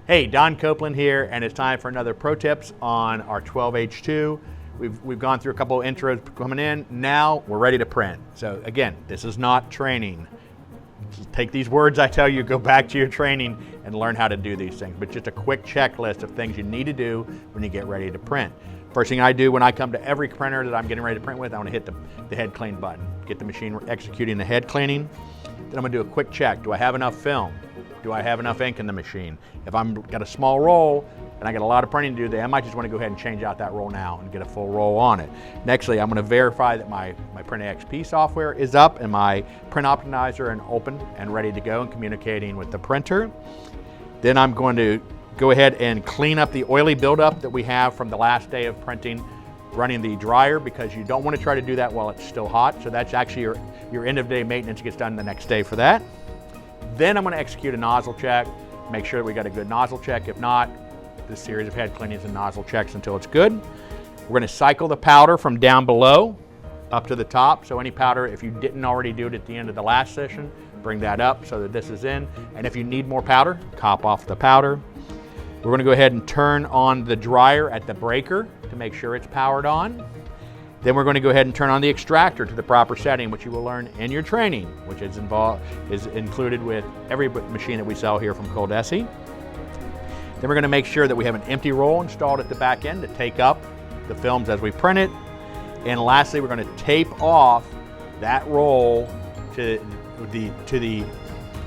Hey, Don Copeland here, and it's time for another pro tips on our 12H2. We've gone through a couple of intros coming in. Now we're ready to print. So again, this is not training. Take these words I tell you, go back to your training and learn how to do these things. But just a quick checklist of things you need to do when you get ready to print. First thing I do when I come to every printer that I'm getting ready to print with, I want to hit the head clean button. Get the machine executing the head cleaning. Then I'm going to do a quick check. Do I have enough film? Do I have enough ink in the machine? If I've got a small roll and I got a lot of printing to do, I might just want to go ahead and change out that roll now and get a full roll on it. Nextly, I'm going to verify that my Print XP software is up and my print optimizer and open and ready to go and communicating with the printer. Then I'm going to go ahead and clean up the oily buildup that we have from the last day of printing running the dryer, because you don't want to try to do that while it's still hot. So that's actually your end of day maintenance gets done the next day for that. Then I'm going to execute a nozzle check, make sure that we got a good nozzle check. If not, this series of head cleanings and nozzle checks until it's good. We're going to cycle the powder from down below up to the top. So any powder, if you didn't already do it at the end of the last session, bring that up so that this is in. And if you need more powder, top off the powder. We're going to go ahead and turn on the dryer at the breaker to make sure it's powered on. Then we're going to go ahead and turn on the extractor to the proper setting, which you will learn in your training, which is included with every machine that we sell here from ColDesi. Then we're going to make sure that we have an empty roll installed at the back end to take up the films as we print it. And lastly, we're going to tape off that roll to the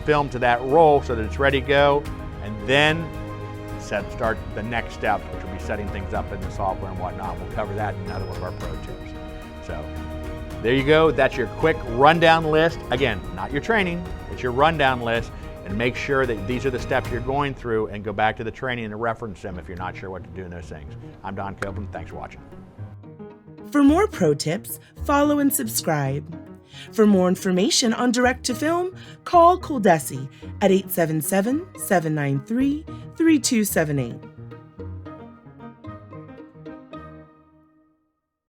film to that roll so that it's ready to go. And then start the next steps, which will be setting things up in the software and whatnot. We'll cover that in another one of our pro tips. So there you go. That's your quick rundown list. Again, not your training, it's your rundown list. And make sure that these are the steps you're going through and go back to the training and reference them if you're not sure what to do in those things. I'm Don Copeland. Thanks for watching. For more pro tips, follow and subscribe. For more information on direct-to-film, call ColDesi at 877-793-3278.